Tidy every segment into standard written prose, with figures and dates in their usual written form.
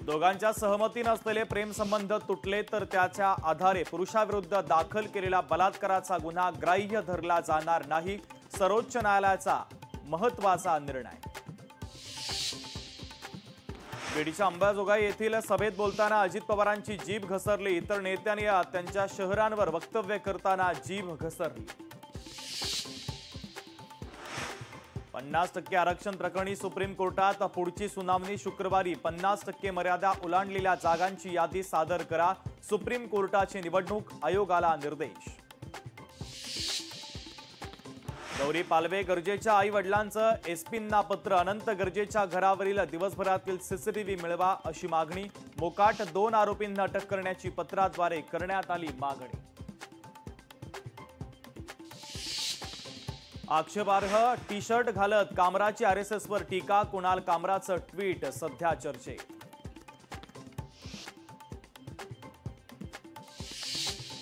दोघांच्या सहमती नसलेले प्रेमसंबंध तुटले तर त्याच्या आधारे पुरुषाविरुद्ध दाखल केलेला बलात्काराचा गुन्हा ग्राह्य धरला जाणार नाही, सर्वोच्च न्यायालयाचा महत्त्वाचा निर्णय। बीडच्या अंबाजोगाई येथील सभेत बोलताना अजित पवारांची जीभ घसरली, इतर नेत्यांनी त्यांच्या शहरांवर वक्तव्य करताना जीभ घसरली। 50% आरक्षण प्रकरणी सुप्रीम कोर्टात पुढची सुनावणी शुक्रवारी। 50% मर्यादा ओलांडलेल्या जागांची यादी सादर करा, सुप्रीम कोर्टाचे निवडणूक आयोगाला निर्देश। गौरी पालवे गरजेच्या आई वडिलांचं एसपींना पत्र, अनंत गरजेच्या घरावरील दिवसभरातील सीसीटीव्ही मिळवा अशी मागणी। मोकाट 2 आरोपींना अटक करण्याची पत्राद्वारे करण्यात आली मागणी। आक्षेपार्ह टी शर्ट घालत कामराची आरएसएसवर टीका, कुणाल कामराचं ट्विट सध्या चर्चेत।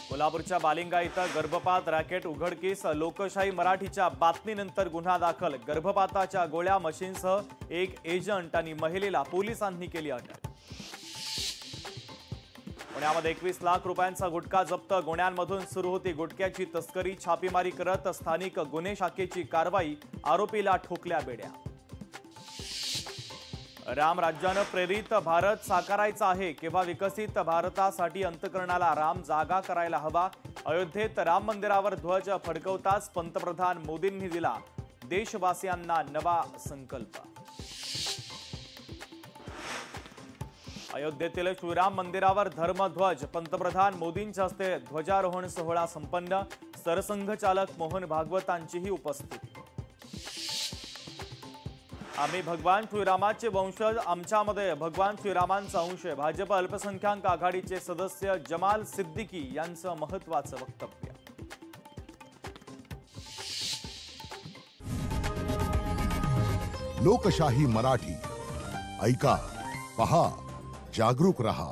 कोल्हापूरच्या बालिंगा इथं गर्भपात रॅकेट उघडकीस, लोकशाही मराठीच्या बातमीनंतर गुन्हा दाखल। गर्भपाताच्या गोळ्या मशीनसह एक एजंट आणि महिलेला पोलिसांनी केली अटक। पुण्यामध्ये 21 लाख रुपयांचा गुटखा जप्त, गुन्ह्यांमधून सुरू होती गुटख्याची तस्करी, छापेमारी करत स्थानिक गुन्हे शाखेची कारवाई, आरोपीला ठोकल्या बेड्या। राम राज्यानं प्रेरित भारत साकारायचा आहे, केव्हा विकसित भारतासाठी अंतःकरणाला राम जागा करायला हवा। अयोध्येत राम मंदिरावर ध्वज फडकवताच पंतप्रधान मोदींनी दिला देशवासियांना नवा संकल्प। अयोध्येतील श्रीराम मंदिरावर धर्मध्वज, पंतप्रधान मोदींच्या हस्ते ध्वजारोहण सोहळा संपन्न, सरसंघचालक मोहन भागवतांचीही उपस्थिती। आम्ही भगवान श्रीरामाचे वंशज, आमच्यामध्ये भगवान श्रीरामांचा अंश, भाजप अल्पसंख्याक आघाडीचे सदस्य जमाल सिद्दीकी यांचं महत्त्वाचं वक्तव्य। लोकशाही मराठी ऐका, पहा, जागरूक रहा।